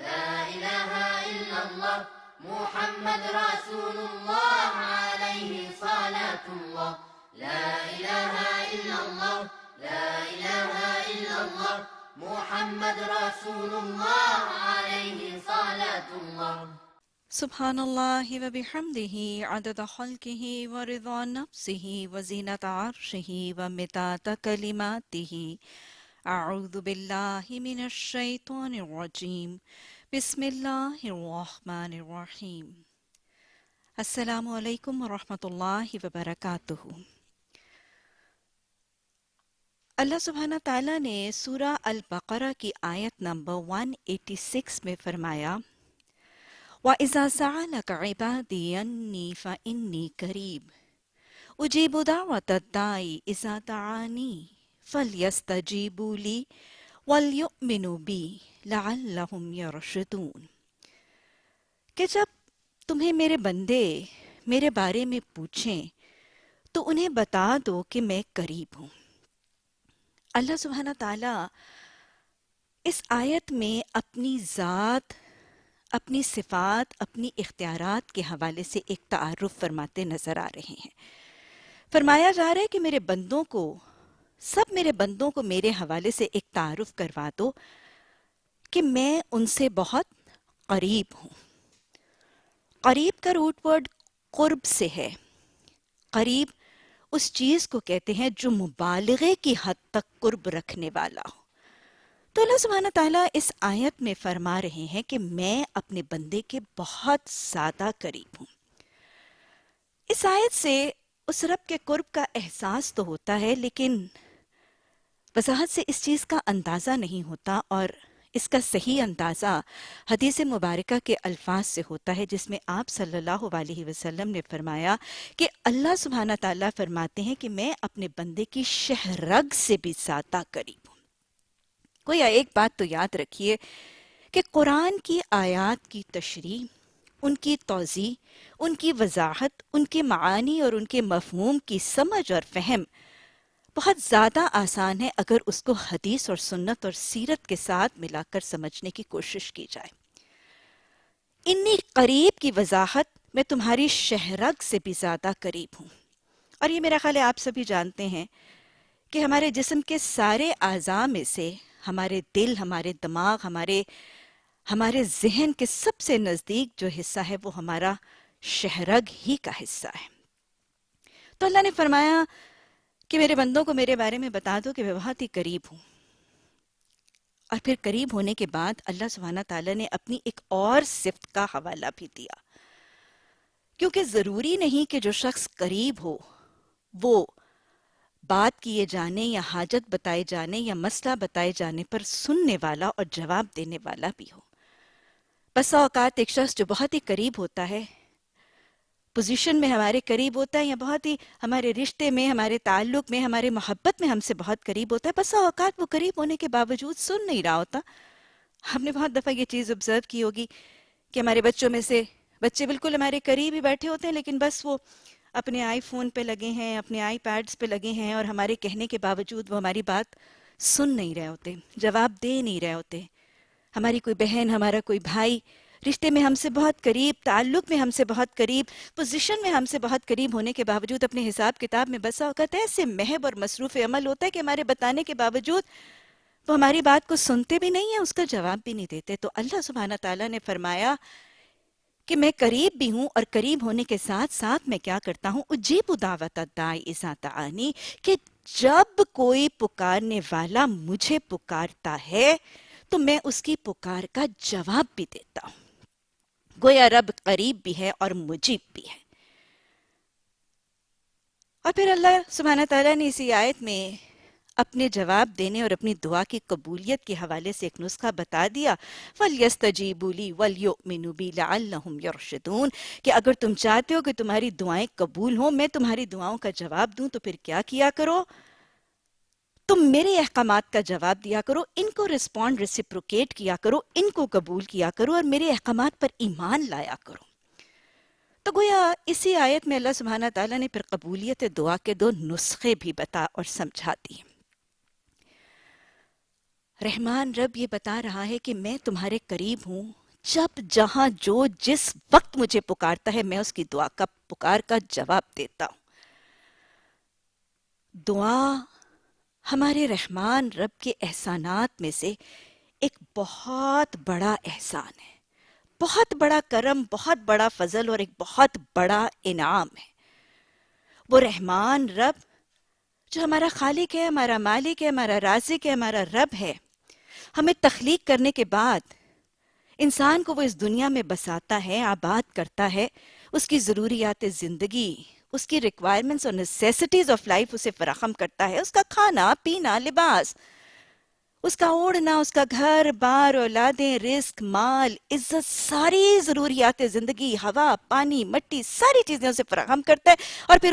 لا إله إلا الله محمد رسول الله عليه صلاة الله لا إله إلا الله لا إله إلا الله محمد رسول الله عليه صلاة الله سبحان اللہ و بحمدہ عدد خلقہ و رضا نفسہ و زینت عرشہ و مداد کلماتہ اعوذ باللہ من الشیطان الرجیم بسم اللہ الرحمن الرحیم السلام علیکم ورحمۃ اللہ وبرکاتہ۔ اللہ سبحانہ تعالیٰ نے سورہ البقرہ کی آیت نمبر 186 میں فرمایا وَإِذَا سَأَلَكَ عِبَادِي أَنِّي فَإِنِّي قَرِيبٌ أُجِيبُ دَعْوَةَ الدَّاعِ إِذَا دَعَانِ فَلْيَسْتَجِيبُوا لِي وَلْيُؤْمِنُوا بِي لَعَلَّهُمْ يَرْشُدُونَ کہ جب تمہیں میرے بندے میرے بارے میں پوچھیں تو انہیں بتا دو کہ میں قریب ہوں۔ اللہ سبحانہ تعالیٰ اس آیت میں اپنی ذات، اپنی صفات، اپنی اختیارات کے حوالے سے ایک تعارف فرماتے نظر آ رہے ہیں۔ فرمایا جا رہا ہے کہ میرے بندوں کو، سب میرے بندوں کو میرے حوالے سے ایک تعارف کروا دو کہ میں ان سے بہت قریب ہوں۔ قریب کا روٹ ورڈ قرب سے ہے۔ قریب اس چیز کو کہتے ہیں جو مبالغے کی حد تک قرب رکھنے والا ہو۔ تو اللہ سبحانہ تعالیٰ اس آیت میں فرما رہے ہیں کہ میں اپنے بندے کے بہت زیادہ قریب ہوں۔ اس آیت سے اس رب کے قرب کا احساس تو ہوتا ہے، لیکن وضاحت سے اس چیز کا اندازہ نہیں ہوتا، اور اس کا صحیح اندازہ حدیث مبارکہ کے الفاظ سے ہوتا ہے، جس میں آپ صلی اللہ علیہ وسلم نے فرمایا کہ اللہ سبحانہ تعالیٰ فرماتے ہیں کہ میں اپنے بندے کی شہرگ سے بھی زیادہ قریب ہوں۔ کوئی ایک بات تو یاد رکھیے کہ قرآن کی آیات کی تشریح، ان کی توضیح، ان کی وضاحت، ان کے معانی اور ان کے مفہوم کی سمجھ اور فہم بہت زیادہ آسان ہے اگر اس کو حدیث اور سنت اور سیرت کے ساتھ ملا کر سمجھنے کی کوشش کی جائے۔ انی قریب کی وضاحت میں تمہاری شہرگ سے بھی زیادہ قریب ہوں، اور یہ میرا خیال ہے آپ سبھی جانتے ہیں کہ ہمارے جسم کے سارے اعضاء میں سے ہمارے دل، ہمارے دماغ، ہمارے ذہن کے سب سے نزدیک جو حصہ ہے وہ ہمارا شہرگ ہی کا حصہ ہے۔ تو اللہ نے فرمایا کہ میرے بندوں کو میرے بارے میں بتا دو کہ میں بہت ہی قریب ہوں۔ اور پھر قریب ہونے کے بعد اللہ سبحانہ تعالیٰ نے اپنی ایک اور صفت کا حوالہ بھی دیا، کیونکہ ضروری نہیں کہ جو شخص قریب ہو وہ بات کیے جانے یا حاجت بتائے جانے یا مسئلہ بتائے جانے پر سننے والا اور جواب دینے والا بھی ہو۔ بسا اوقات ایک شخص جو بہت ہی قریب ہوتا ہے، پوزیشن میں ہمارے قریب ہوتا ہے، یا بہت ہی ہمارے رشتے میں، ہمارے تعلق میں، ہمارے محبت میں ہم سے بہت قریب ہوتا ہے، بسا اوقات وہ قریب ہونے کے باوجود سن نہیں رہا ہوتا۔ ہم نے بہت دفعہ یہ چیز آبزرو کی ہوگی کہ ہمارے بچوں میں سے بچے بالکل ہمارے قریب ہی بیٹھے ہوتے ہیں، لیکن بس وہ اپنے آئی فون پہ لگے ہیں، اپنے آئی پیڈز پہ لگے ہیں، اور ہمارے کہنے کے باوجود وہ ہماری بات سن نہیں رہے ہوتے، جواب دے نہیں رہے ہوتے۔ ہماری کوئی بہن، ہمارا کوئی بھائی رشتے میں ہم سے بہت قریب، تعلق میں ہم سے بہت قریب، پوزیشن میں ہم سے بہت قریب ہونے کے باوجود اپنے حساب کتاب میں بسا اوقات ایسے محب اور مصروف عمل ہوتا ہے کہ ہمارے بتانے کے باوجود وہ ہماری بات کو سنتے بھی نہیں ہیں، اس کا جواب بھی نہیں دیتے۔ تو اللہ سبحانہ تعالیٰ نے فرمایا کہ میں قریب بھی ہوں، اور قریب ہونے کے ساتھ ساتھ میں کیا کرتا ہوں، اجیب دعوت الداعی اذا دعانی، کہ جب کوئی پکارنے والا مجھے پکارتا ہے تو میں اس کی پکار کا جواب بھی دیتا ہوں۔ گویا رب قریب بھی ہے اور مجیب بھی ہے۔ اور پھر اللہ سبحانہ تعالیٰ نے اسی آیت میں اپنے جواب دینے اور اپنی دعا کی قبولیت کے حوالے سے ایک نسخہ بتا دیا، وَلْيَسْتَجِيبُوا لِي وَلْيُؤْمِنُوا بِي لَعَلَّهُمْ يَرْشُدُونَ، کہ اگر تم چاہتے ہو کہ تمہاری دعائیں قبول ہوں، میں تمہاری دعاؤں کا جواب دوں، تو پھر کیا کیا کرو، تم میرے احکامات کا جواب دیا کرو، ان کو رسپونڈ ریسیپروکیٹ کیا کرو، ان کو قبول کیا کرو، اور میرے احکامات پر ایمان لایا کرو۔ تو گویا اسی آیت میں اللہ سبحانہ تعالیٰ نے پھر قبولیت دعا کے دو نسخے بھی بتا اور سمجھا دیے۔ رحمان رب یہ بتا رہا ہے کہ میں تمہارے قریب ہوں، جب جہاں جو جس وقت مجھے پکارتا ہے میں اس کی دعا کا پکار کا جواب دیتا ہوں۔ دعا ہمارے رحمان رب کے احسانات میں سے ایک بہت بڑا احسان ہے، بہت بڑا کرم، بہت بڑا فضل اور ایک بہت بڑا انعام ہے۔ وہ رحمان رب جو ہمارا خالق ہے، ہمارا مالک ہے، ہمارا رازق ہے، ہمارا رب ہے، ہمیں تخلیق کرنے کے بعد انسان کو وہ اس دنیا میں بساتا ہے، آباد کرتا ہے، اس کی ضروریات زندگی، اس کی ریکوائرمنٹس اور نیسیسٹیز آف لائف اسے فراہم کرتا ہے، اس کا کھانا، پینا، لباس، اس کا اوڑھنا، اس کا گھر بار، اولادیں، رزق، مال، عزت، ساری ضروریات زندگی، ہوا، پانی، مٹی، ساری چیزیں اسے فراہم کرتا ہے، اور پھر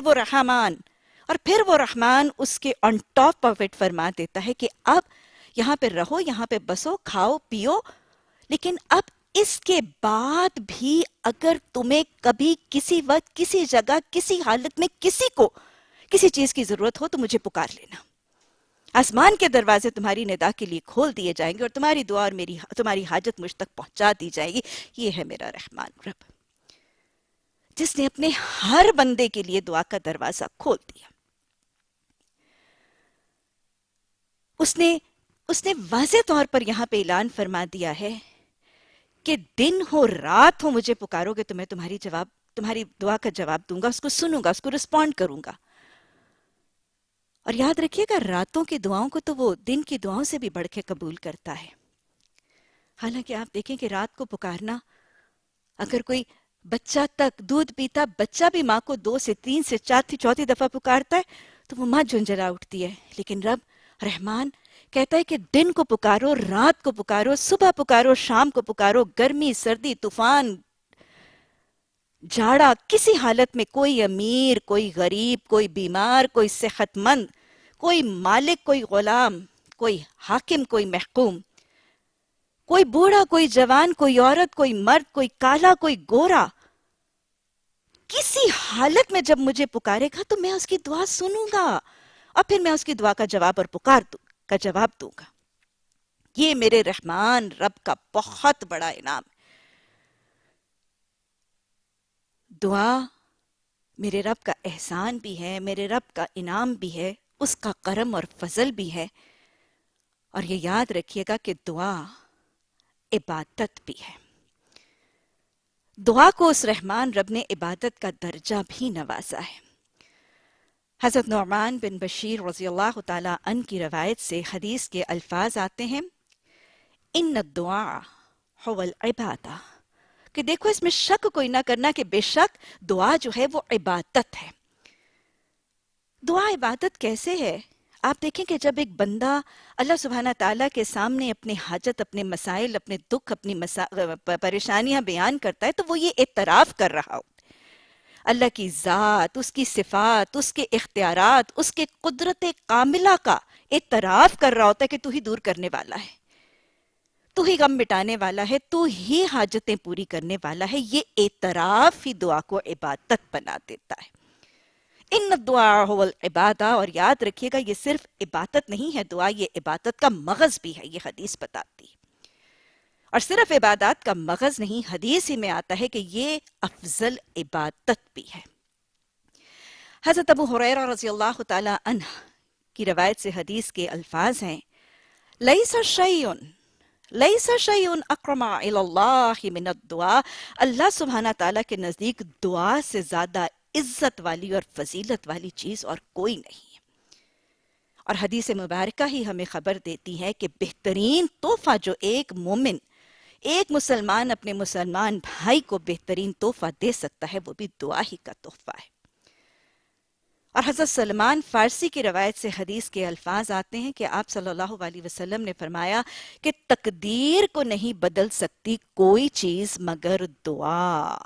وہ رحمان اس کے آن ٹاپ آف اٹ فرما دیتا ہے کہ اب یہاں پہ رہو، یہاں پہ بسو، کھاؤ پیو، لیکن اب اس کے بعد بھی اگر تمہیں کبھی کسی وقت کسی جگہ کسی حالت میں کسی کو کسی چیز کی ضرورت ہو تو مجھے پکار لینا۔ آسمان کے دروازے تمہاری ندا کے لیے کھول دیے جائیں گے اور تمہاری دعا اور تمہاری حاجت مجھ تک پہنچا دی جائے گی۔ یہ ہے میرا رحمان رب، جس نے اپنے ہر بندے کے لیے دعا کا دروازہ کھول دیا۔ اس نے واضح طور پر یہاں پہ اعلان فرما دیا ہے کہ دن ہو رات ہو مجھے پکارو گے تو میں تمہاری دعا کا جواب دوں گا، اس کو سنوں گا، اس کو رسپونڈ کروں گا۔ اور یاد رکھیے گا راتوں کی دعاؤں کو تو وہ دن کی دعاؤں سے بھی بڑھ کے قبول کرتا ہے۔ حالانکہ آپ دیکھیں کہ رات کو پکارنا، اگر کوئی بچہ تک دودھ پیتا بچہ بھی ماں کو 2 سے 3 سے 4 چوتھی دفعہ پکارتا ہے تو وہ ماں جھنجھلا اٹھتی ہے، لیکن رب رحمان کہتا ہے کہ دن کو پکارو، رات کو پکارو، صبح پکارو، شام کو پکارو، گرمی، سردی، طوفان، جاڑا، کسی حالت میں کوئی امیر، کوئی غریب، کوئی بیمار، کوئی صحت مند، کوئی مالک، کوئی غلام، کوئی حاکم، کوئی محکوم، کوئی بوڑھا، کوئی جوان، کوئی عورت، کوئی مرد، کوئی کالا، کوئی گورا، کسی حالت میں جب مجھے پکارے گا تو میں اس کی دعا سنوں گا اور پھر میں اس کی دعا کا جواب اور پکار کا جواب دوں گا۔ یہ میرے رحمان رب کا بہت بڑا انعام ہے۔ دعا میرے رب کا احسان بھی ہے، میرے رب کا انعام بھی ہے، اس کا کرم اور فضل بھی ہے، اور یہ یاد رکھیے گا کہ دعا عبادت بھی ہے۔ دعا کو اس رحمان رب نے عبادت کا درجہ بھی نوازا ہے۔ حضرت نعمان بن بشیر رضی اللہ تعالیٰ عنہ کی روایت سے حدیث کے الفاظ آتے ہیں، ان الدعاء هو العبادہ، کہ دیکھو اس میں شک کوئی نہ کرنا کہ بے شک دعا جو ہے وہ عبادت ہے۔ دعا عبادت کیسے ہے؟ آپ دیکھیں کہ جب ایک بندہ اللہ سبحانہ تعالیٰ کے سامنے اپنے حاجت، اپنے مسائل، اپنے دکھ، اپنی پریشانیاں بیان کرتا ہے تو وہ یہ اعتراف کر رہا ہو اللہ کی ذات، اس کی صفات، اس کے اختیارات، اس کے قدرت کاملہ کا اعتراف کر رہا ہوتا ہے کہ تو ہی دور کرنے والا ہے، تو ہی غم مٹانے والا ہے، تو ہی حاجتیں پوری کرنے والا ہے۔ یہ اعتراف ہی دعا کو عبادت بنا دیتا ہے۔ ان الدعاء هو العبادہ، اور یاد رکھیے گا یہ صرف عبادت نہیں ہے، دعا یہ عبادت کا مغز بھی ہے، یہ حدیث بتاتی ہے۔ اور صرف عبادات کا مغز نہیں، حدیث ہی میں آتا ہے کہ یہ افضل عبادت بھی ہے۔ حضرت ابو ہریرہ رضی اللہ تعالی عنہ کی روایت سے حدیث کے الفاظ ہیں، لیس شیء اکرم الی اللہ من الدعاء، اللہ سبحانہ تعالیٰ کے نزدیک دعا سے زیادہ عزت والی اور فضیلت والی چیز اور کوئی نہیں ہے۔ اور حدیث مبارکہ ہی ہمیں خبر دیتی ہے کہ بہترین تحفہ جو ایک مومن، ایک مسلمان اپنے مسلمان بھائی کو بہترین تحفہ دے سکتا ہے وہ بھی دعا ہی کا تحفہ ہے۔ اور حضرت سلمان فارسی کی روایت سے حدیث کے الفاظ آتے ہیں کہ آپ صلی اللہ علیہ وسلم نے فرمایا کہ تقدیر کو نہیں بدل سکتی کوئی چیز مگر دعا،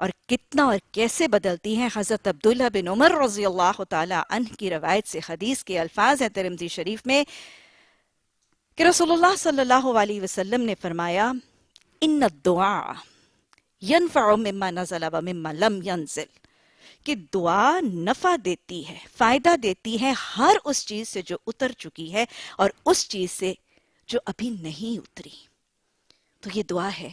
اور کتنا اور کیسے بدلتی ہیں۔ حضرت عبداللہ بن عمر رضی اللہ تعالی عنہ کی روایت سے حدیث کے الفاظ ہیں ترمذی شریف میں کہ رسول اللہ صلی اللہ علیہ وسلم نے فرمایا، ان الدعاء ينفع مما نزل ومما لم ينزل، کہ دعا نفع دیتی ہے، فائدہ دیتی ہے ہر اس چیز سے جو اتر چکی ہے اور اس چیز سے جو ابھی نہیں اتری. تو یہ دعا ہے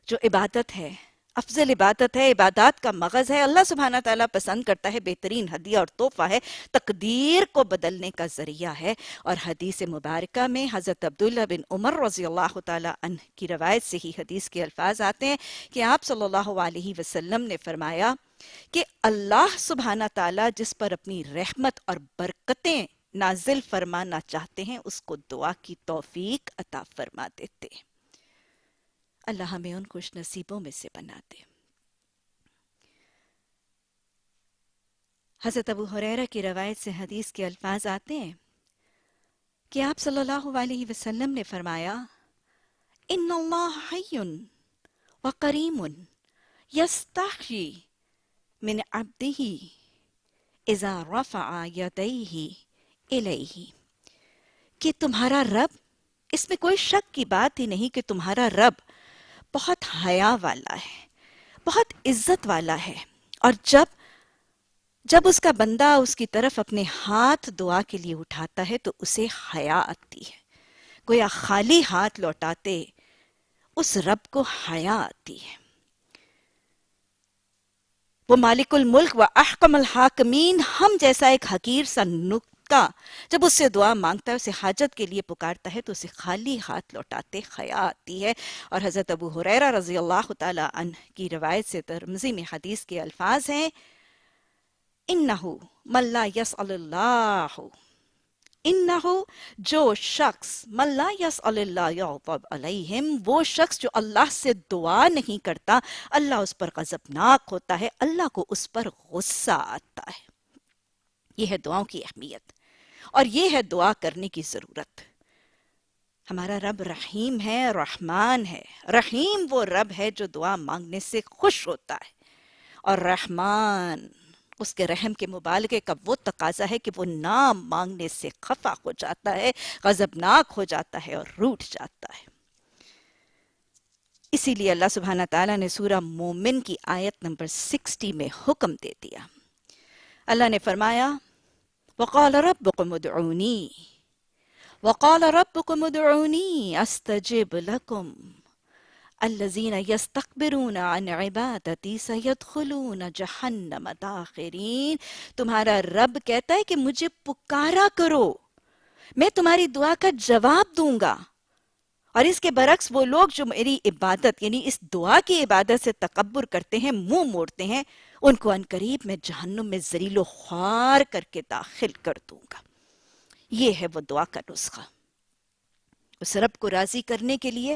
جو عبادت ہے، افضل عبادت ہے، عبادات کا مغز ہے. اللہ سبحانہ تعالیٰ پسند کرتا ہے، بہترین ہدیہ اور تحفہ ہے، تقدیر کو بدلنے کا ذریعہ ہے. اور حدیث مبارکہ میں حضرت عبداللہ بن عمر رضی اللہ تعالیٰ عنہ کی روایت سے ہی حدیث کے الفاظ آتے ہیں کہ آپ صلی اللہ علیہ وسلم نے فرمایا کہ اللہ سبحانہ تعالیٰ جس پر اپنی رحمت اور برکتیں نازل فرمانا چاہتے ہیں اس کو دعا کی توفیق عطا فرما دیتے ہیں. اللہ ہمیں ان خوش نصیبوں میں سے بنا دے. حضرت ابو ہریرہ کی روایت سے حدیث کے الفاظ آتے ہیں کہ آپ صلی اللہ علیہ وسلم نے فرمایا ان اللہ حی وقریم یستحیی من عبدہ اذا رفع یدیہ الیہ، کہ تمہارا رب، اس میں کوئی شک کی بات ہی نہیں کہ تمہارا رب بہت حیا والا ہے، بہت عزت والا ہے. اور جب اس کا بندہ اس کی طرف اپنے ہاتھ دعا کے لیے اٹھاتا ہے تو اسے حیا آتی ہے. گویا خالی ہاتھ لوٹاتے اس رب کو حیا آتی ہے. وہ مالک الملک و احکم الحاکمین ہم جیسا ایک حقیر سا نکتہ جب اس سے دعا مانگتا ہے، اسے حاجت کے لیے پکارتا ہے تو اسے خالی ہاتھ لوٹاتے حیا آتی ہے. اور حضرت ابو ہریرہ رضی اللہ تعالی عنہ کی روایت سے ترمذی میں حدیث کے الفاظ ہیں انہو من لا یسأل اللہ، انہو جو شخص من لا یسأل اللہ یغضب علیہم، وہ شخص جو اللہ سے دعا نہیں کرتا اللہ اس پر غضبناک ہوتا ہے، اللہ کو اس پر غصہ آتا ہے. یہ ہے دعاؤں کی اہمیت اور یہ ہے دعا کرنے کی ضرورت. ہمارا رب رحیم ہے، رحمان ہے. رحیم وہ رب ہے جو دعا مانگنے سے خوش ہوتا ہے، اور رحمان اس کے رحم کے مبالغے کا وہ تقاضا ہے کہ وہ نام مانگنے سے خفا ہو جاتا ہے، غضبناک ہو جاتا ہے اور روٹھ جاتا ہے. اسی لیے اللہ سبحانہ تعالیٰ نے سورہ مومن کی آیت نمبر 60 میں حکم دے دیا. اللہ نے فرمایا وَقَالَ رَبُّكُمُ ادْعُونِي وَقَالَ رَبُّكُمُ ادْعُونِي أَسْتَجِبْ لَكُمْ الَّذِينَ يَسْتَكْبِرُونَ عَنْ عِبَادَتِي سَيَدْخُلُونَ جَهَنَّمَ دَاخِرِينَ. تمہارا رب کہتا ہے کہ مجھے پکارا کرو، میں تمہاری دعا کا جواب دوں گا. اور اس کے برعکس وہ لوگ جو میری عبادت یعنی اس دعا کی عبادت سے تکبر کرتے ہیں، منہ موڑتے ہیں، ان کو عنقریب میں جہنم میں ذلیل و خوار کر کے داخل کر دوں گا. یہ ہے وہ دعا کا نسخہ. اس رب کو راضی کرنے کے لیے،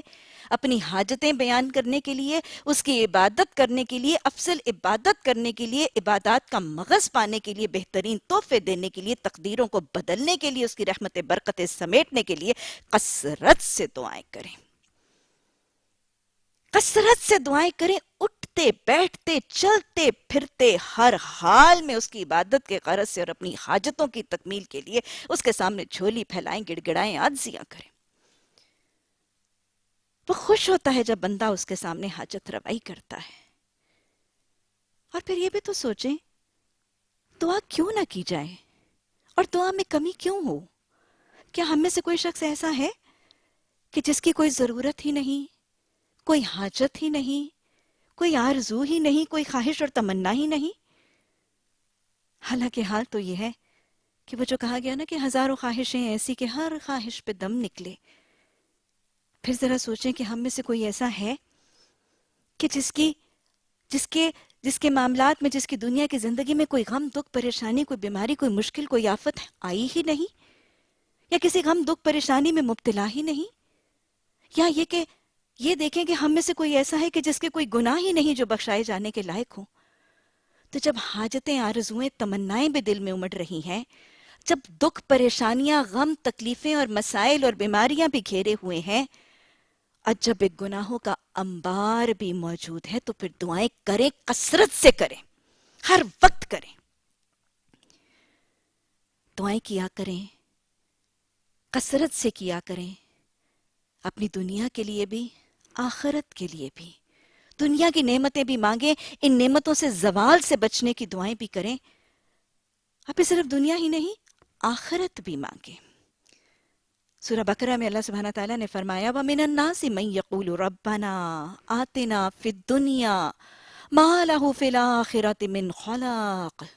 اپنی حاجتیں بیان کرنے کے لیے، اس کی عبادت کرنے کے لیے، افضل عبادت کرنے کے لیے، عبادات کا مغز پانے کے لیے، بہترین تحفے دینے کے لیے، تقدیروں کو بدلنے کے لیے، اس کی رحمت برکتیں سمیٹنے کے لیے کثرت سے دعائیں کریں. کثرت سے دعائیں کریں، اٹھتے بیٹھتے چلتے پھرتے ہر حال میں اس کی عبادت کے غرض سے اور اپنی حاجتوں کی تکمیل کے لیے اس کے سامنے جھولی پھیلائیں، گڑ گڑائیں، عاجزیاں کریں. وہ خوش ہوتا ہے جب بندہ اس کے سامنے حاجت روائی کرتا ہے. اور پھر یہ بھی تو سوچیں دعا کیوں نہ کی جائے اور دعا میں کمی کیوں ہو؟ کیا ہم میں سے کوئی شخص ایسا ہے کہ جس کی کوئی ضرورت ہی نہیں، کوئی حاجت ہی نہیں، کوئی آرزو ہی نہیں، کوئی خواہش اور تمنا ہی نہیں؟ حالانکہ حال تو یہ ہے کہ وہ جو کہا گیا نا کہ ہزاروں خواہشیں ایسی کہ ہر خواہش پہ دم نکلے. پھر ذرا سوچیں کہ ہم میں سے کوئی ایسا ہے کہ جس کے معاملات میں، جس کی دنیا کی زندگی میں کوئی غم، دکھ، پریشانی، کوئی بیماری، کوئی مشکل، کوئی آفت آئی ہی نہیں، یا کسی غم، دکھ، پریشانی میں مبتلا ہی نہیں. یا یہ کہ یہ دیکھیں کہ ہم میں سے کوئی ایسا ہے کہ جس کے کوئی گناہ ہی نہیں جو بخشائے جانے کے لائق ہوں. تو جب حاجتیں، آرزوئیں، تمنائیں بھی دل میں امڑ رہی ہیں، جب دکھ، پریشانیاں، غم، تکلیفیں اور مسائل اور بیماریاں بھی گھیرے ہوئے ہیں، اور جب ایک گناہوں کا انبار بھی موجود ہے، تو پھر دعائیں کریں، کثرت سے کریں، ہر وقت کریں. دعائیں کیا کریں، کثرت سے کیا کریں، اپنی دنیا کے لیے بھی، آخرت کے لیے بھی. دنیا کی نعمتیں بھی مانگیں، ان نعمتوں سے زوال سے بچنے کی دعائیں بھی کریں، اب صرف دنیا ہی نہیں آخرت بھی مانگیں۔ سورہ بقرہ میں اللہ سبحانہ تعالیٰ نے فرمایا وَمِنَ النَّاسِ مَن يَقُولُ رَبَّنَا آتِنَا فِي الدُّنْيَا مَا لَهُ فِي الْآخِرَةِ مِنْ خَلَاقٍ،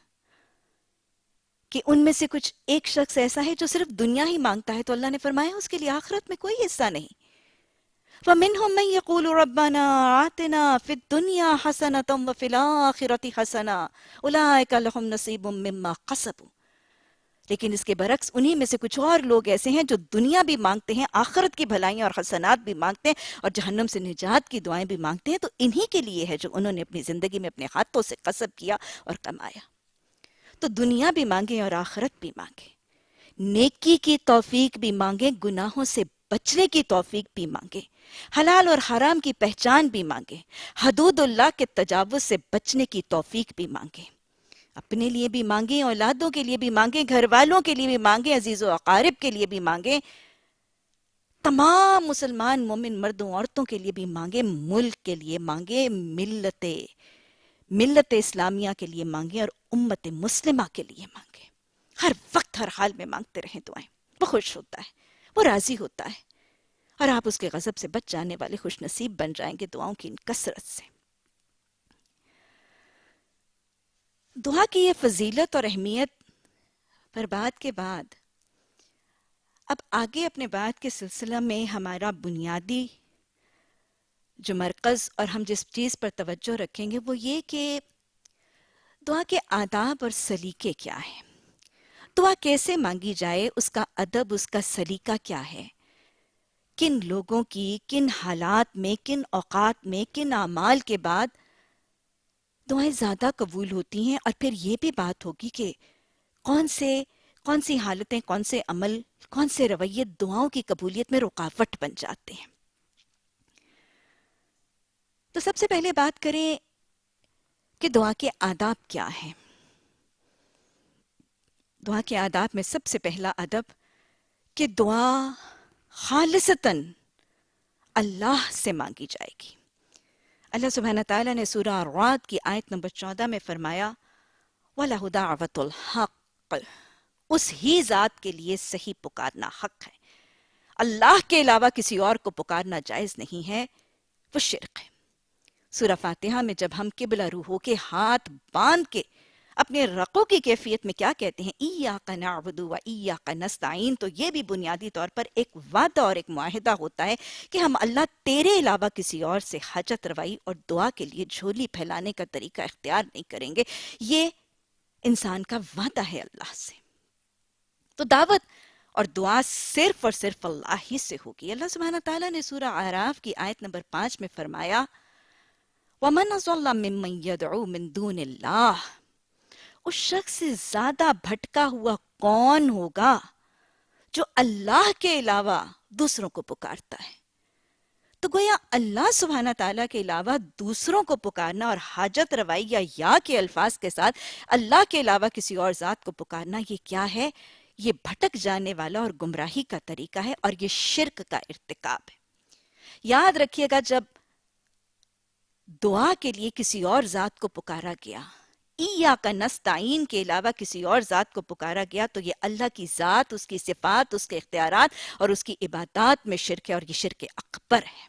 کہ ان میں سے کچھ ایک شخص ایسا ہے جو صرف دنیا ہی مانگتا ہے، تو اللہ نے فرمایا اس کے لیے آخرت میں کوئی حصہ نہیں۔ وَمِنْهُمْ مَن يَقُولُ رَبَّنَا آتِنَا فِي الدُّنْيَا حَسَنَةً وَفِي الْآخِرَةِ حَسَنَةً أُولَٰئِكَ لَهُمْ نَصِيبٌ مِّمَّا كَسَبُوا، لیکن اس کے برعکس انہی میں سے کچھ اور لوگ ایسے ہیں جو دنیا بھی مانگتے ہیں، آخرت کی بھلائیاں اور حسنات بھی مانگتے ہیں، اور جہنم سے نجات کی دعائیں بھی مانگتے ہیں، تو انہی کے لیے ہے جو انہوں نے اپنی زندگی میں اپنے ہاتھوں سے کسب کیا اور کمایا۔ تو دنیا بھی مانگیں اور آخرت بھی مانگیں، نیکی کی توفیق بھی مانگیں، گناہوں سے بچنے کی توفیق بھی مانگیں، حلال اور حرام کی پہچان بھی مانگیں، حدود اللہ کے تجاوز سے بچنے کی توفیق بھی مانگیں، اپنے لیے بھی مانگیں، اولادوں کے لیے بھی مانگیں، گھر والوں کے لیے بھی مانگیں، عزیز و اقارب کے لیے بھی مانگیں، تمام مسلمان مومن مردوں عورتوں کے لیے بھی مانگیں، ملک کے لیے مانگیں، ملت اسلامیہ کے لیے مانگیں، اور امت مسلمہ کے لیے مانگیں۔ ہر وقت ہر حال میں مانگتے رہیں دعائیں، وہ خوش ہوتا ہے، وہ راضی ہوتا ہے، اور آپ اس کے غضب سے بچ جانے والے خوش نصیب بن جائیں گے دعاؤں کی ان کثرت سے۔ دعا کی یہ فضیلت اور اہمیت پر بات کے بعد اب آگے اپنے بات کے سلسلہ میں ہمارا بنیادی جو مرکز اور ہم جس چیز پر توجہ رکھیں گے وہ یہ کہ دعا کے آداب اور سلیقے کیا ہیں، دعا کیسے مانگی جائے، اس کا ادب، اس کا سلیقہ کیا ہے، کن لوگوں کی، کن حالات میں، کن اوقات میں، کن اعمال کے بعد دعائیں زیادہ قبول ہوتی ہیں، اور پھر یہ بھی بات ہوگی کہ کون سی حالتیں، کون سے عمل، کون سے رویے دعاؤں کی قبولیت میں رکاوٹ بن جاتے ہیں۔ تو سب سے پہلے بات کریں کہ دعا کے آداب کیا ہیں۔ دعا کے آداب میں سب سے پہلا ادب کہ دعا خالصتاً اللہ سے مانگی جائے گی۔ اللہ سبحانہ تعالیٰ نے سورہ الرعد کی آیت نمبر 14 میں فرمایا وَلَهُ دَعْوَةُ الْحَقِّ، اس ہی ذات کے لیے صحیح پکارنا حق ہے، اللہ کے علاوہ کسی اور کو پکارنا جائز نہیں ہے، وہ شرک ہے۔ سورہ فاتحہ میں جب ہم قبلہ روح ہو کے ہاتھ باندھ کے اپنے رقو کی کیفیت میں کیا کہتے ہیں ایاک نعبد و ایاک نستعین، تو یہ بھی بنیادی طور پر ایک وعدہ اور ایک معاہدہ ہوتا ہے کہ ہم اللہ تیرے علاوہ کسی اور سے حاجت روائی اور دعا کے لیے جھولی پھیلانے کا طریقہ اختیار نہیں کریں گے۔ یہ انسان کا وعدہ ہے اللہ سے۔ تو دعوت اور دعا صرف اور صرف اللہ ہی سے ہوگی۔ اللہ سبحانہ تعالیٰ نے سورہ اعراف کی آیت نمبر 5 میں فرمایا وَمَنْ أَضَلَّ مِمَّنْ يَدْعُو مِن دُونِ اللَّهِ، اس شخص سے زیادہ بھٹکا ہوا کون ہوگا جو اللہ کے علاوہ دوسروں کو پکارتا ہے۔ تو گویا اللہ سبحانہ تعالیٰ کے علاوہ دوسروں کو پکارنا اور حاجت روائی یا کے الفاظ کے ساتھ اللہ کے علاوہ کسی اور ذات کو پکارنا، یہ کیا ہے؟ یہ بھٹک جانے والا اور گمراہی کا طریقہ ہے، اور یہ شرک کا ارتکاب ہے۔ یاد رکھیے گا جب دعا کے لیے کسی اور ذات کو پکارا گیا، ایاک نستعین کے علاوہ کسی اور ذات کو پکارا گیا، تو یہ اللہ کی ذات، اس کی صفات، اس کے اختیارات اور اس کی عبادات میں شرک ہے، اور یہ شرک اکبر ہے۔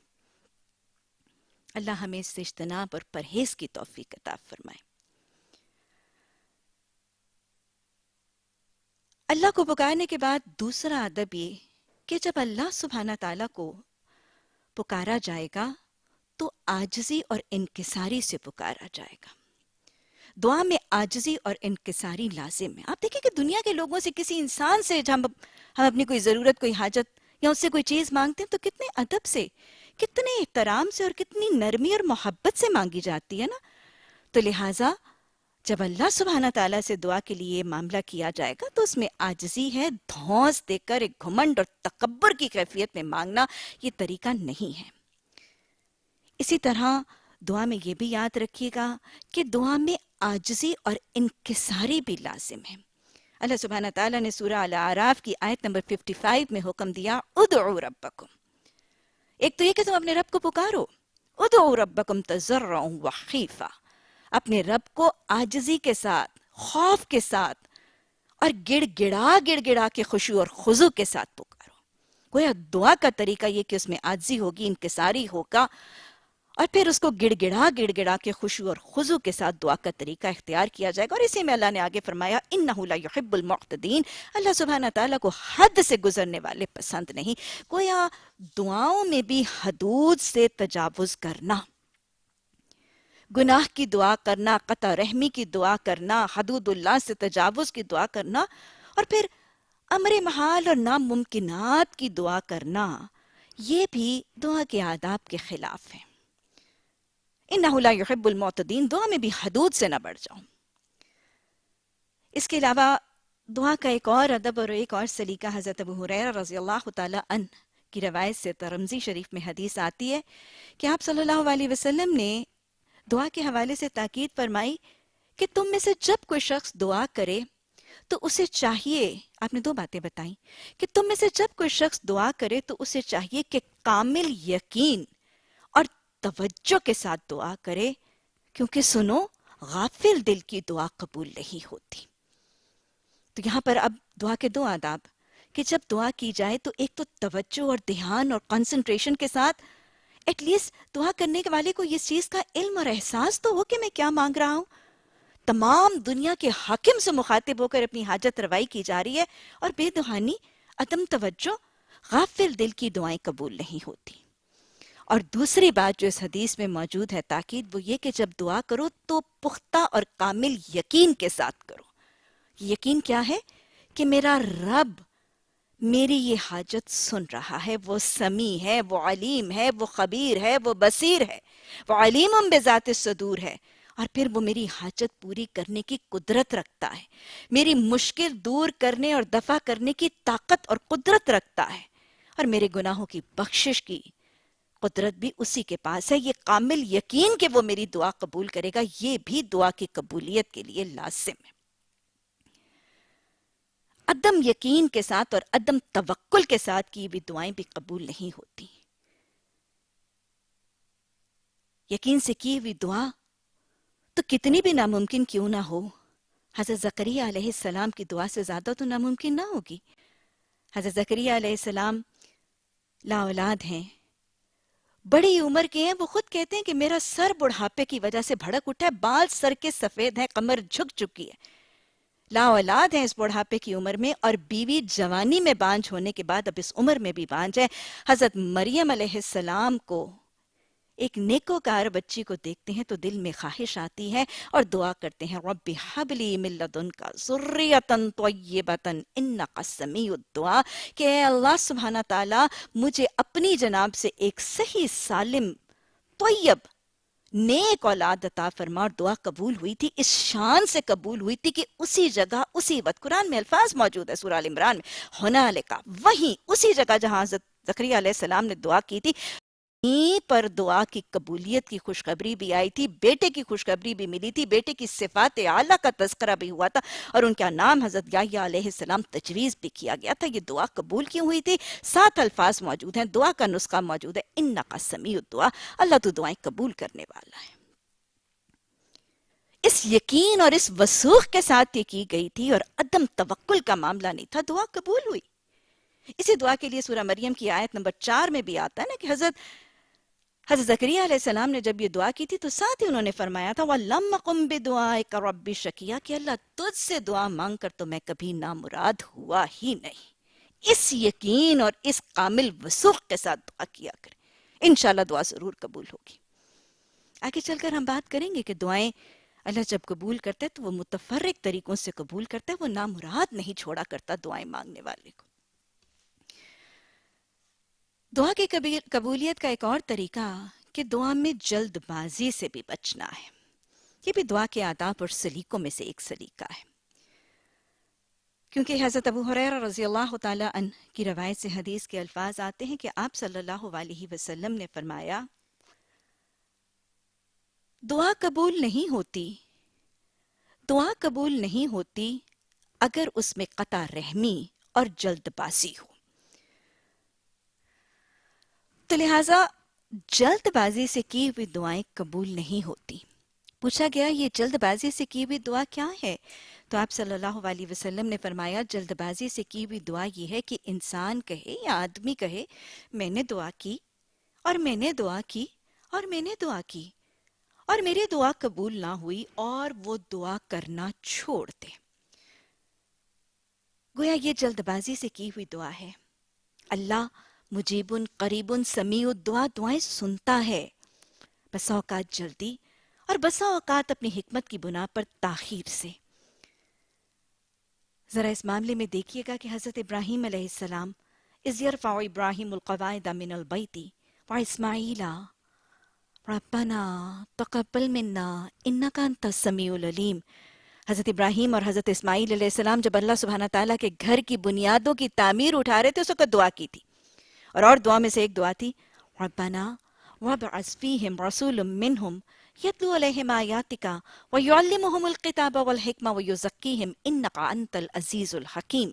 اللہ ہمیں اس سے اجتناب اور پرہیز کی توفیق عطا فرمائے۔ اللہ کو پکارنے کے بعد دوسرا ادب یہ کہ جب اللہ سبحانہ تعالیٰ کو پکارا جائے گا تو عاجزی اور انکساری سے پکارا جائے گا۔ دعا میں عاجزی اور انکساری لازم ہے۔ آپ دیکھیں کہ دنیا کے لوگوں سے، کسی انسان سے ہم اپنی کوئی ضرورت، کوئی حاجت یا اس سے کوئی چیز مانگتے ہیں تو کتنے ادب سے، کتنے احترام سے اور کتنی نرمی اور محبت سے مانگی جاتی ہے نا۔ تو لہٰذا جب اللہ سبحانہ تعالیٰ سے دعا کے لیے معاملہ کیا جائے گا تو اس میں عاجزی ہے، دھونس دے کر ایک گھمنڈ اور تکبر کی کیفیت میں مانگنا یہ طریقہ نہیں ہے۔ اسی طرح دعا میں یہ بھی یاد رکھیے گا کہ دعا میں عاجزی اور انکساری بھی لازم ہے۔ اللہ سبحانہ تعالیٰ نے سورہ الاعراف کی آیت نمبر 55 میں حکم دیا ادعوا ربکم، ایک تو یہ کہ تم اپنے رب کو پکارو، ادعوا ربکم تضرعا وخیفا، اپنے رب کو عاجزی کے ساتھ، خوف کے ساتھ اور گڑ گڑا کے خشوع اور خضوع کے ساتھ پکارو۔ گویا دعا کا طریقہ یہ کہ اس میں عاجزی ہوگی، انکساری ہوگا، اور پھر اس کو گڑ گڑا کے خشوع اور خضوع کے ساتھ دعا کا طریقہ اختیار کیا جائے گا۔ اور اسی میں اللہ نے آگے فرمایا انہ لا یحب المعتدین، اللہ سبحانہ تعالیٰ کو حد سے گزرنے والے پسند نہیں۔ گویا دعاؤں میں بھی حدود سے تجاوز کرنا، گناہ کی دعا کرنا، قطع رحمی کی دعا کرنا، حدود اللہ سے تجاوز کی دعا کرنا، اور پھر امر محال اور ناممکنات کی دعا کرنا، یہ بھی دعا کے آداب کے خلاف ہے۔ انہ لا یحب المعتدین، دعا میں بھی حدود سے نہ بڑھ جاؤ۔ اس کے علاوہ دعا کا ایک اور ادب اور ایک اور سلیقہ حضرت ابو ہریرہ رضی اللہ تعالی عنہ کی روایت سے ترمذی شریف میں حدیث آتی ہے کہ آپ صلی اللہ علیہ وسلم نے دعا کے حوالے سے تاکید فرمائی کہ تم میں سے جب کوئی شخص دعا کرے تو اسے چاہیے، آپ نے دو باتیں بتائیں، کہ تم میں سے جب کوئی شخص دعا کرے تو اسے چاہیے کہ کامل یقین اور توجہ کے ساتھ دعا کرے، کیونکہ سنو غافل دل کی دعا قبول نہیں ہوتی۔ تو یہاں پر اب دعا کے دو آداب کہ جب دعا کی جائے تو ایک تو توجہ اور دھیان اور کنسنٹریشن کے ساتھ، ایٹ لیسٹ دعا کرنے والے کو اس چیز کا علم اور احساس تو ہو کہ میں کیا مانگ رہا ہوں۔ تمام دنیا کے حاکم سے مخاطب ہو کر اپنی حاجت روائی کی جا رہی ہے، اور بے دہانی، عدم توجہ، غافل دل کی دعائیں قبول نہیں ہوتی۔ اور دوسری بات جو اس حدیث میں موجود ہے تاکید، وہ یہ کہ جب دعا کرو تو پختہ اور کامل یقین کے ساتھ کرو۔ یقین کیا ہے؟ کہ میرا رب میری یہ حاجت سن رہا ہے، وہ سمیع ہے، وہ علیم ہے، وہ خبیر ہے، وہ بصیر ہے، وہ علیم بذات الصدور ہے، اور پھر وہ میری حاجت پوری کرنے کی قدرت رکھتا ہے، میری مشکل دور کرنے اور دفع کرنے کی طاقت اور قدرت رکھتا ہے، اور میرے گناہوں کی بخشش کی قدرت بھی اسی کے پاس ہے۔ یہ کامل یقین کہ وہ میری دعا قبول کرے گا، یہ بھی دعا کی قبولیت کے لیے لازم ہے۔ عدم یقین کے ساتھ اور عدم توکل کے ساتھ کی بھی دعائیں بھی قبول نہیں ہوتی۔ یقین سے کی ہوئی دعا تو کتنی بھی ناممکن کیوں نہ ہو، حضرت زکریا علیہ السلام کی دعا سے زیادہ تو ناممکن نہ ہوگی۔ حضرت زکریا علیہ السلام لا اولاد ہیں، بڑی عمر کے ہیں، وہ خود کہتے ہیں کہ میرا سر بڑھاپے کی وجہ سے بھڑک اٹھا ہے، بال سر کے سفید ہیں، کمر جھک چکی ہے، لا اولاد ہیں اس بڑھاپے کی عمر میں، اور بیوی جوانی میں بانجھ ہونے کے بعد اب اس عمر میں بھی بانجھ ہے۔ حضرت مریم علیہ السلام کو ایک نیکوکار بچی کو دیکھتے ہیں تو دل میں خواہش آتی ہے اور دعا کرتے ہیں رب ہب لی من لدنک ذریۃ طیبۃ انک سمیع الدعاء، کہ اے اللہ سبحانہ تعالیٰ مجھے اپنی جناب سے ایک صحیح سالم طیب نیک اولاد عطا فرما۔ اور دعا قبول ہوئی تھی، اس شان سے قبول ہوئی تھی کہ اسی جگہ اسی وقت، قرآن میں الفاظ موجود ہے سورہ ال عمران میں، ہنالک، وہیں اسی جگہ جہاں حضرت زکریا علیہ السلام نے دعا کی تھی، یہیں پر دعا کی قبولیت کی خوشخبری بھی آئی تھی، بیٹے کی خوشخبری بھی ملی تھی، بیٹے کی صفات اعلیٰ کا تذکرہ بھی ہوا تھا، اور ان کا نام حضرت یحییٰ علیہ السلام تجویز بھی کیا گیا تھا۔ یہ دعا قبول کیوں ہوئی تھی؟ 7 الفاظ موجود ہیں، دعا کا نسخہ موجود ہے، انک سمیع الدعاء، اللہ تو دعائیں قبول کرنے والا ہے۔ اس یقین اور اس وثوق کے ساتھ یہ کی گئی تھی، اور عدم توکل کا معاملہ نہیں تھا، دعا قبول ہوئی۔ اسی دعا کے لیے سورہ مریم کی آیت نمبر 4 میں بھی آتا ہے نا کہ حضرت زکریا علیہ السلام نے جب یہ دعا کی تھی تو ساتھ ہی انہوں نے فرمایا تھا وَلَمَّ قُمْ بِدُعَائِكَ رَبِّ شَقِيًّا، کہ اللہ تجھ سے دعا مانگ کر تو میں کبھی نامراد ہوا ہی نہیں۔ اس یقین اور اس کامل وثوق کے ساتھ دعا کیا کریں، انشاءاللہ دعا ضرور قبول ہوگی۔ آگے چل کر ہم بات کریں گے کہ دعائیں اللہ جب قبول کرتا ہے تو وہ متفرق طریقوں سے قبول کرتا ہے، وہ نامراد نہیں چھوڑا کرتا دعائیں مانگنے والے کو۔ دعا کی قبولیت کا ایک اور طریقہ کہ دعا میں جلد بازی سے بھی بچنا ہے، یہ بھی دعا کے آداب اور سلیقوں میں سے ایک سلیقہ ہے، کیونکہ حضرت ابو ہریرہ رضی اللہ تعالی عنہ کی روایت سے حدیث کے الفاظ آتے ہیں کہ آپ صلی اللہ علیہ وسلم نے فرمایا دعا قبول نہیں ہوتی اگر اس میں قطع رحمی اور جلد بازی ہو۔ تو لہٰذا جلد بازی سے کی ہوئی دعائیں قبول نہیں ہوتی۔ پوچھا گیا یہ جلد بازی سے کی ہوئی دعا کیا ہے؟ تو آپ صلی اللہ علیہ وسلم نے فرمایا جلد بازی سے کی ہوئی دعا یہ ہے کہ انسان کہے یا آدمی کہے میں نے دعا کی اور میں نے دعا کی اور میں نے دعا کی اور میری دعا قبول نہ ہوئی اور وہ دعا کرنا چھوڑ دے۔ گویا یہ جلد بازی سے کی ہوئی دعا ہے۔ اللہ مجیب قریب سمیع الدعا دعائیں سنتا ہے، بسا اوقات جلدی اور بسا اوقات اپنی حکمت کی بنا پر تاخیر سے۔ ذرا اس معاملے میں دیکھیے گا کہ حضرت ابراہیم علیہ السلام اذ یرفع ابراہیم القواعد من البیت واسماعیل ربنا تقبل منا انک انت السمیع العلیم، حضرت ابراہیم اور حضرت اسماعیل علیہ السلام جب اللہ سبحانہ تعالیٰ کے گھر کی بنیادوں کی تعمیر اٹھا رہے تھے اس وقت دعا کی تھی، اور دعا میں سے ایک دعا تھی ربنا وابعث فیہم رسول منہم یتلو علیہم آیاتک ویعلمہم الکتاب والحکمہ ویزکیہم انک انت العزیز الحکیم،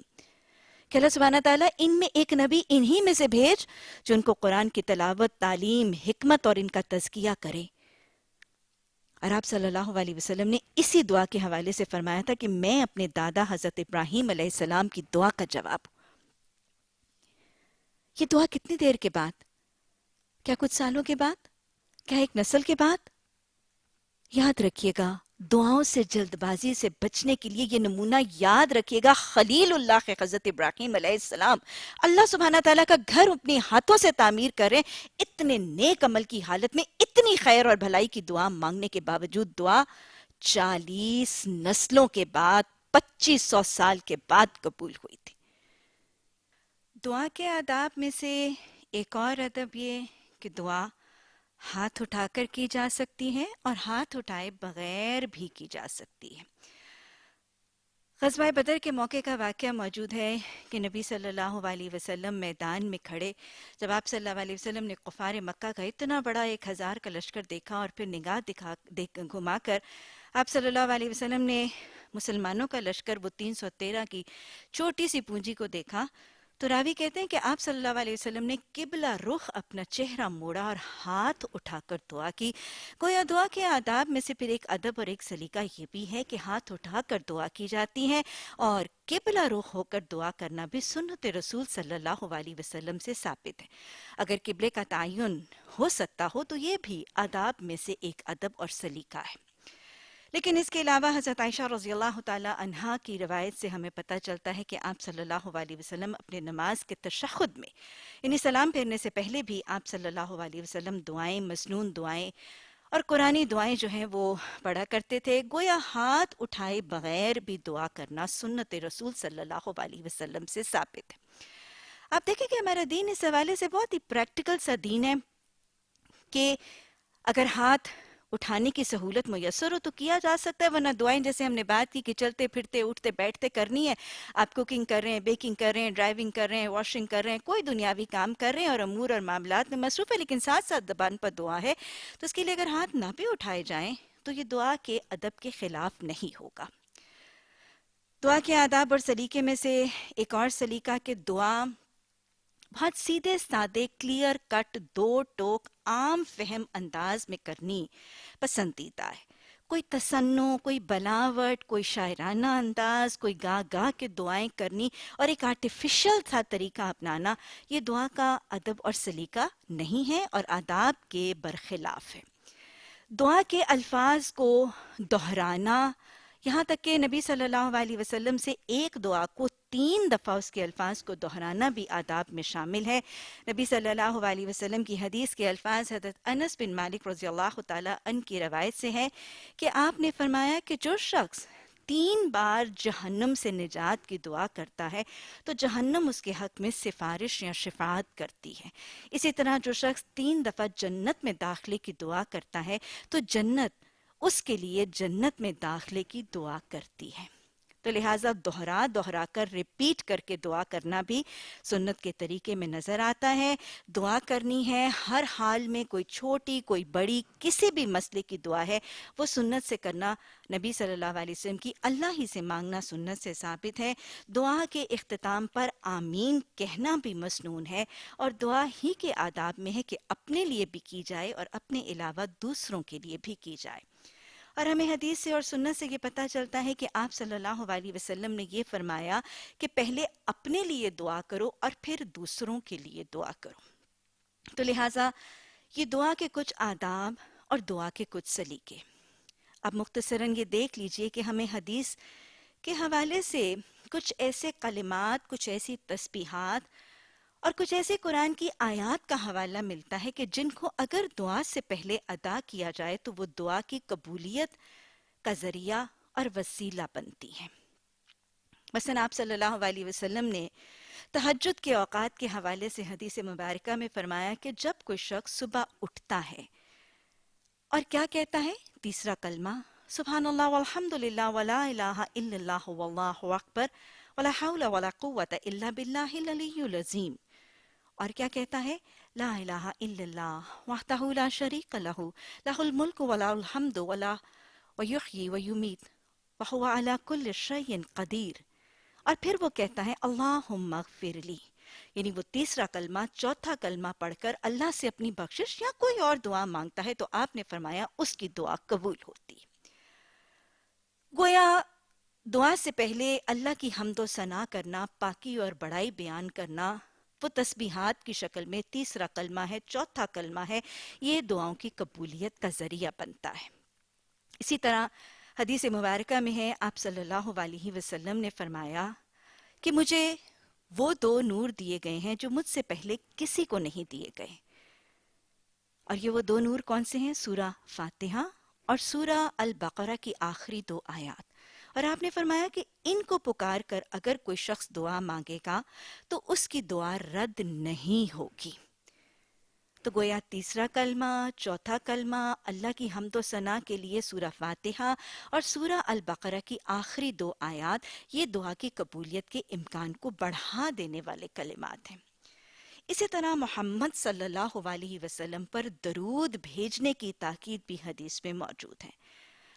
کہ اللہ سبحانہ تعالیٰ ان میں ایک نبی انہی میں سے بھیج جو ان کو قرآن کی تلاوت، تعلیم، حکمت اور ان کا تزکیہ کرے۔ اور آپ صلی اللہ علیہ وسلم نے اسی دعا کے حوالے سے فرمایا تھا کہ میں اپنے دادا حضرت ابراہیم علیہ السلام کی دعا کا جواب ہوں۔ یہ دعا کتنی دیر کے بعد؟ کیا کچھ سالوں کے بعد؟ کیا ایک نسل کے بعد؟ یاد رکھیے گا دعاؤں سے جلد بازی سے بچنے کے لیے یہ نمونہ یاد رکھیے گا خلیل اللہ کے حضرت ابراہیم علیہ السلام اللہ سبحانہ تعالیٰ کا گھر اپنے ہاتھوں سے تعمیر کر رہے ہیں، اتنے نیک عمل کی حالت میں اتنی خیر اور بھلائی کی دعا مانگنے کے باوجود دعا 40 نسلوں کے بعد 2500 سال کے بعد قبول ہوئی تھی۔ دعا کے آداب میں سے ایک اور ادب یہ کہ دعا ہاتھ اٹھا کر کی جا سکتی ہے اور ہاتھ اٹھائے بغیر بھی کی جا سکتی ہے۔ غزوہ بدر کے موقع کا واقعہ موجود ہے کہ نبی صلی اللہ علیہ وسلم میدان میں کھڑے، جب آپ صلی اللہ علیہ وسلم نے کفار مکہ کا اتنا بڑا 1000 کا لشکر دیکھا اور پھر نگاہ گھما کر آپ صلی اللہ علیہ وسلم نے مسلمانوں کا لشکر وہ 313 کی چھوٹی سی پونجی کو دیکھا، تو راوی کہتے ہیں کہ آپ صلی اللہ علیہ وسلم نے قبلہ رخ اپنا چہرہ موڑا اور ہاتھ اٹھا کر دعا کی۔ گویا دعا کے آداب میں سے پھر ایک ادب اور ایک سلیقہ یہ بھی ہے کہ ہاتھ اٹھا کر دعا کی جاتی ہے، اور قبلہ رخ ہو کر دعا کرنا بھی سنت رسول صلی اللہ علیہ وسلم سے ثابت ہے۔ اگر قبلے کا تعین ہو سکتا ہو تو یہ بھی آداب میں سے ایک ادب اور سلیقہ ہے۔ لیکن اس کے علاوہ حضرت عائشہ رضی اللہ تعالی عنہا کی روایت سے ہمیں پتہ چلتا ہے کہ آپ صلی اللہ علیہ وسلم اپنے نماز کے تشہد میں یعنی سلام پھیرنے سے پہلے بھی آپ صلی اللہ علیہ وسلم دعائیں، مسنون دعائیں اور قرآنی دعائیں جو ہیں وہ پڑھا کرتے تھے۔ گویا ہاتھ اٹھائے بغیر بھی دعا کرنا سنت رسول صلی اللہ علیہ وسلم سے ثابت ہے۔ آپ دیکھیں کہ ہمارا دین اس حوالے سے بہت ہی پریکٹیکل سا دین ہے کہ اگر ہاتھ اٹھانے کی سہولت میسر ہو تو کیا جا سکتا ہے، ورنہ دعائیں جیسے ہم نے بات کی کہ چلتے پھرتے اٹھتے بیٹھتے کرنی ہے۔ آپ کوکنگ کر رہے ہیں، بیکنگ کر رہے ہیں، ڈرائیونگ کر رہے ہیں، واشنگ کر رہے ہیں، کوئی دنیاوی کام کر رہے ہیں اور امور اور معاملات میں مصروف ہے، لیکن ساتھ ساتھ زبان پر دعا ہے، تو اس کے لیے اگر ہاتھ نہ بھی اٹھائے جائیں تو یہ دعا کے ادب کے خلاف نہیں ہوگا۔ دعا کے آداب اور سلیقے میں سے ایک اور سلیقہ کہ دعا بہت سیدھے سادے کلیئر کٹ 2 ٹوک عام فہم انداز میں کرنی پسندیدہ ہے۔ کوئی تصنع، کوئی بلاوٹ، کوئی شاعرانہ انداز، کوئی گاہ گاہ کے دعائیں کرنی اور ایک آرٹیفیشل سا طریقہ اپنانا یہ دعا کا ادب اور سلیقہ نہیں ہے اور آداب کے برخلاف ہے۔ دعا کے الفاظ کو دہرانا، یہاں تک کہ نبی صلی اللہ علیہ وسلم سے ایک دعا کو 3 دفعہ اس کے الفاظ کو دہرانا بھی آداب میں شامل ہے۔ نبی صلی اللہ علیہ وسلم کی حدیث کے الفاظ حضرت انس بن مالک رضی اللہ تعالیٰ عنہ کی روایت سے ہے کہ آپ نے فرمایا کہ جو شخص 3 بار جہنم سے نجات کی دعا کرتا ہے تو جہنم اس کے حق میں سفارش یا شفاعت کرتی ہے۔ اسی طرح جو شخص 3 دفعہ جنت میں داخلے کی دعا کرتا ہے تو جنت اس کے لیے جنت میں داخلے کی دعا کرتی ہے۔ تو لہٰذا دہرا کر ریپیٹ کر کے دعا کرنا بھی سنت کے طریقے میں نظر آتا ہے. دعا کرنی ہے ہر حال میں، کوئی چھوٹی کوئی بڑی کسی بھی مسئلے کی دعا ہے وہ سنت سے کرنا، نبی صلی اللہ علیہ وسلم کی اللہ ہی سے مانگنا سنت سے ثابت ہے. دعا کے اختتام پر آمین کہنا بھی مسنون ہے، اور دعا ہی کے آداب میں ہے کہ اپنے لیے بھی کی جائے اور اپنے علاوہ دوسروں کے لیے بھی کی جائے. اور ہمیں حدیث سے اور سنت سے یہ پتہ چلتا ہے کہ آپ صلی اللہ علیہ وسلم نے یہ فرمایا کہ پہلے اپنے لیے دعا کرو اور پھر دوسروں کے لیے دعا کرو. تو لہٰذا یہ دعا کے کچھ آداب اور دعا کے کچھ سلیقے. اب مختصراً یہ دیکھ لیجئے کہ ہمیں حدیث کے حوالے سے کچھ ایسے کلمات، کچھ ایسی تسبیحات اور کچھ ایسے قرآن کی آیات کا حوالہ ملتا ہے کہ جن کو اگر دعا سے پہلے ادا کیا جائے تو وہ دعا کی قبولیت کا ذریعہ اور وسیلہ بنتی ہیں. مثلا آپ صلی اللہ علیہ وسلم نے تہجد کے اوقات کے حوالے سے حدیث مبارکہ میں فرمایا کہ جب کوئی شخص صبح اٹھتا ہے اور کیا کہتا ہے؟ تیسرا کلمہ سبحان اللہ والحمد للہ ولا الہ الا اللہ واللہ اکبر ولا حول ولا قوة الا باللہ العلی العظیم. اور کیا کہتا ہے؟ لا الہ الا اللہ وحدہ لا شریک لہ لہ الملک ولا الحمد ولا ویحیی ویمیت وہو علی کل شیء قدیر. اور پھر وہ کہتا ہے اللہم اغفر لی، یعنی وہ تیسرا کلمہ، چوتھا کلمہ پڑھ کر اللہ سے اپنی بخشش یا کوئی اور دعا مانگتا ہے تو آپ نے فرمایا اس کی دعا قبول ہوتی. گویا دعا سے پہلے اللہ کی حمد و ثنا کرنا، پاکی اور بڑائی بیان کرنا، وہ تسبیحات کی شکل میں تیسرا کلمہ ہے، چوتھا کلمہ ہے، یہ دعاؤں کی قبولیت کا ذریعہ بنتا ہے. اسی طرح حدیث مبارکہ میں ہے آپ صلی اللہ علیہ وسلم نے فرمایا کہ مجھے وہ 2 نور دیے گئے ہیں جو مجھ سے پہلے کسی کو نہیں دیے گئے. اور یہ وہ 2 نور کون سے ہیں؟ سورہ فاتحہ اور سورہ البقرہ کی آخری 2 آیات. اور آپ نے فرمایا کہ ان کو پکار کر اگر کوئی شخص دعا مانگے گا تو اس کی دعا رد نہیں ہوگی. تو گویا تیسرا کلمہ، چوتھا کلمہ، اللہ کی حمد و ثنا کے لیے سورہ فاتحہ اور سورہ البقرہ کی آخری 2 آیات یہ دعا کی قبولیت کے امکان کو بڑھا دینے والے کلمات ہیں. اسی طرح محمد صلی اللہ علیہ وسلم پر درود بھیجنے کی تاکید بھی حدیث میں موجود ہے.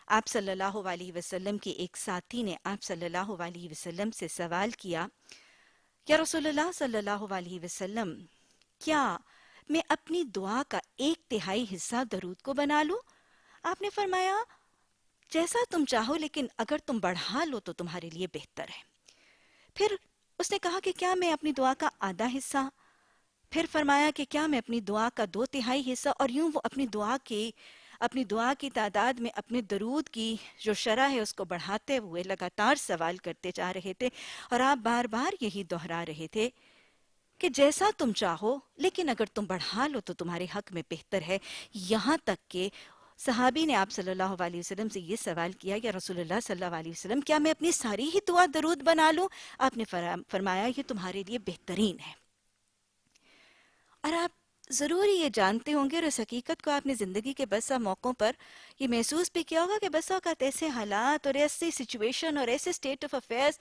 آپ صلی اللہ علیہ وسلم کے ایک ساتھی نے آپ صلی اللہ علیہ وسلم سے سوال کیا، یا رسول اللہ صلی اللہ علیہ وسلم، کیا میں اپنی دعا کا 1/3 حصہ درود کو بنا لوں؟ آپ نے فرمایا جیسا تم چاہو، لیکن اگر تم بڑھا لو تو تمہارے لیے بہتر ہے. پھر اس نے کہا کہ کیا میں اپنی دعا کا آدھا حصہ؟ پھر فرمایا کہ کیا میں اپنی دعا کا 2/3 حصہ؟ اور یوں وہ اپنی دعا کی تعداد میں اپنے درود کی جو شرح ہے اس کو بڑھاتے ہوئے لگاتار سوال کرتے جا رہے تھے. اور آپ بار بار یہی دہرا رہے تھے کہ جیسا تم چاہو، لیکن اگر تم بڑھا لو تو تمہارے حق میں بہتر ہے. یہاں تک کہ صحابی نے آپ صلی اللہ علیہ وسلم سے یہ سوال کیا، یا رسول اللہ صلی اللہ علیہ وسلم کیا میں اپنی ساری ہی دعا درود بنا لوں؟ آپ نے فرمایا یہ تمہارے لیے بہترین ہے. اور آپ ضرور یہ جانتے ہوں گے اور اس حقیقت کو آپ نے زندگی کے بسا موقعوں پر یہ محسوس بھی کیا ہوگا کہ بسا اوقات ایسے حالات اور ایسی سچویشن اور ایسے سٹیٹ آف افیئرز،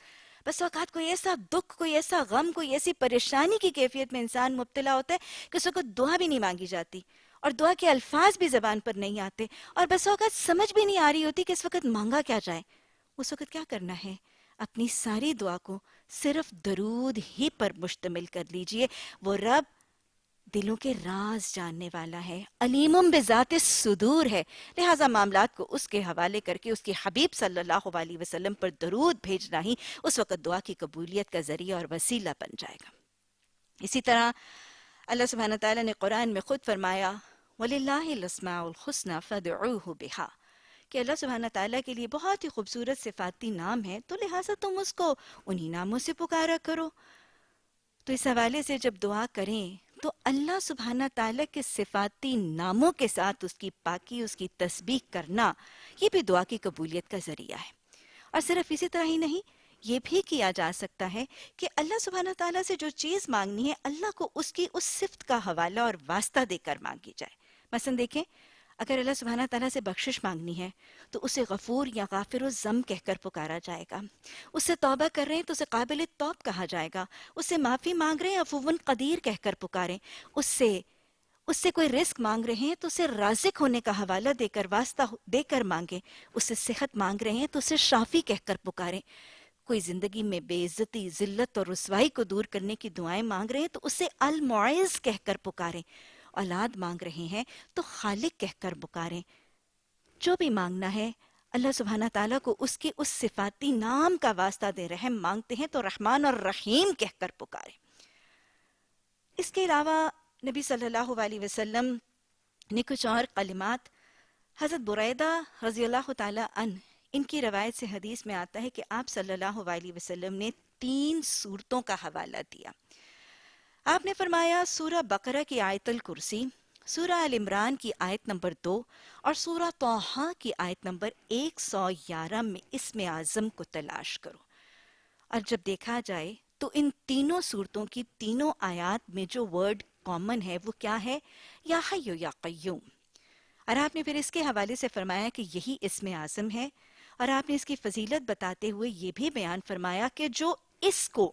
بس اوقات کوئی ایسا دکھ، کوئی ایسا غم، کوئی ایسی پریشانی کی کیفیت میں انسان مبتلا ہوتا ہے کہ اس وقت دعا بھی نہیں مانگی جاتی اور دعا کے الفاظ بھی زبان پر نہیں آتے، اور بس اوقات سمجھ بھی نہیں آ رہی ہوتی کہ اس وقت مانگا کیا جائے. اس وقت کیا کرنا ہے؟ اپنی ساری دعا کو صرف درود ہی پر مشتمل کر لیجئے. وہ رب دلوں کے راز جاننے والا ہے، علیم بذات الصدور ہے، لہٰذا معاملات کو اس کے حوالے کر کے اس کے حبیب صلی اللہ علیہ وسلم پر درود بھیجنا ہی اس وقت دعا کی قبولیت کا ذریعہ اور وسیلہ بن جائے گا. اسی طرح اللہ سبحانہ تعالیٰ نے قرآن میں خود فرمایا وَلِلَّهِ الْأَسْمَاءُ الْحُسْنَى فَادْعُوهُ بِهَا، کہ اللہ سبحانہ تعالیٰ کے لیے بہت ہی خوبصورت صفاتی نام ہے، تو لہٰذا تم اس کو انہی ناموں سے پکارا کرو. تو اس حوالے سے جب دعا کریں تو اللہ سبحانہ تعالیٰ کے صفاتی ناموں کے ساتھ اس کی پاکی، اس کی تسبیح کرنا، یہ بھی دعا کی قبولیت کا ذریعہ ہے. اور صرف اسی طرح ہی نہیں، یہ بھی کیا جا سکتا ہے کہ اللہ سبحانہ تعالیٰ سے جو چیز مانگنی ہے اللہ کو اس کی اس صفت کا حوالہ اور واسطہ دے کر مانگی جائے. مثلا دیکھیں اگر اللہ سبحانہ تعالیٰ سے بخشش مانگنی ہے تو اسے غفور یا غافر الذنب کہہ کر پکارا جائے گا. اس سے توبہ کر رہے ہیں تو اسے قابل توب کہا جائے گا. اس سے معافی مانگ رہے ہیں عفو قدیر کہہ کر پکاریں. اس سے کوئی رزق مانگ رہے ہیں تو اسے رازق ہونے کا حوالہ دے کر واسطہ دے کر مانگیں. اس سے صحت مانگ رہے ہیں تو اسے شافی کہہ کر پکاریں. کوئی زندگی میں بے عزتی، ذلت اور رسوائی کو دور کرنے کی دعائیں مانگ رہے ہیں تو اسے المعز کہہ کر پکاریں. اولاد مانگ رہے ہیں تو خالق کہہ کر پکاریں. جو بھی مانگنا ہے اللہ سبحانہ تعالیٰ کو اس کی اس صفاتی نام کا واسطہ دے رحم مانگتے ہیں تو رحمان اور رحیم کہہ کر پکاریں. اس کے علاوہ نبی صلی اللہ علیہ وسلم نے کچھ اور کلمات، حضرت بریدہ رضی اللہ تعالیٰ عنہ، ان کی روایت سے حدیث میں آتا ہے کہ آپ صلی اللہ علیہ وسلم نے 3 سورتوں کا حوالہ دیا. آپ نے فرمایا سورہ بقرہ کی آیت الکرسی، سورہ آل عمران کی آیت نمبر 2 اور سورہ طٰہٰ کی آیت نمبر 111 میں اسم اعظم کو تلاش کرو. اور جب دیکھا جائے تو ان تینوں صورتوں کی تینوں آیات میں جو ورڈ کامن ہے وہ کیا ہے؟ یا حی یا قیوم. اور آپ نے پھر اس کے حوالے سے فرمایا کہ یہی اسم اعظم ہے. اور آپ نے اس کی فضیلت بتاتے ہوئے یہ بھی بیان فرمایا کہ جو اس کو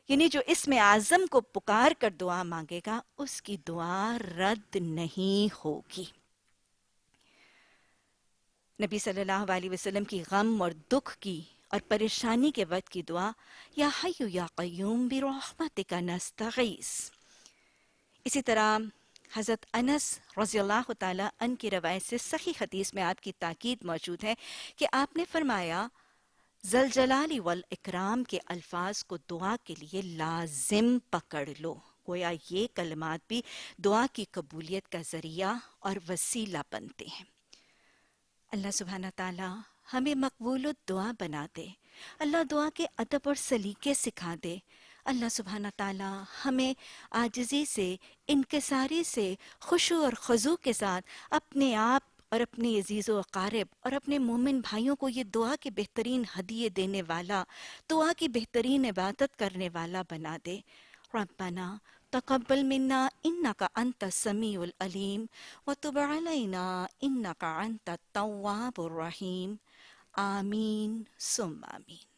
یعنی جو اسم اعظم کو پکار کر دعا مانگے گا اس کی دعا رد نہیں ہوگی. نبی صلی اللہ علیہ وسلم کی غم اور دکھ کی اور پریشانی کے وقت کی دعا یا حی یا قیوم برحمتک نستغیث. اسی طرح حضرت انس رضی اللہ تعالیٰ عنہ کی روایت سے صحیح حدیث میں آپ کی تاکید موجود ہے کہ آپ نے فرمایا ذوالجلال والاکرام کے الفاظ کو دعا کے لیے لازم پکڑ لو. گویا یہ کلمات بھی دعا کی قبولیت کا ذریعہ اور وسیلہ بنتے ہیں. اللہ سبحانہ تعالیٰ ہمیں مقبول الدعا بنا دے. اللہ دعا کے ادب اور سلیقے سکھا دے. اللہ سبحانہ تعالیٰ ہمیں عاجزی سے، انکساری سے، خشوع اور خضوع کے ساتھ اپنے آپ اور اپنے عزیز و اقارب اور اپنے مومن بھائیوں کو یہ دعا کے بہترین ہدیے دینے والا، دعا کی بہترین عبادت کرنے والا بنا دے. ربنا تقبل منا انک انت السمیع العلیم وتب علینا انک انت التواب الرحیم. آمین ثم آمین.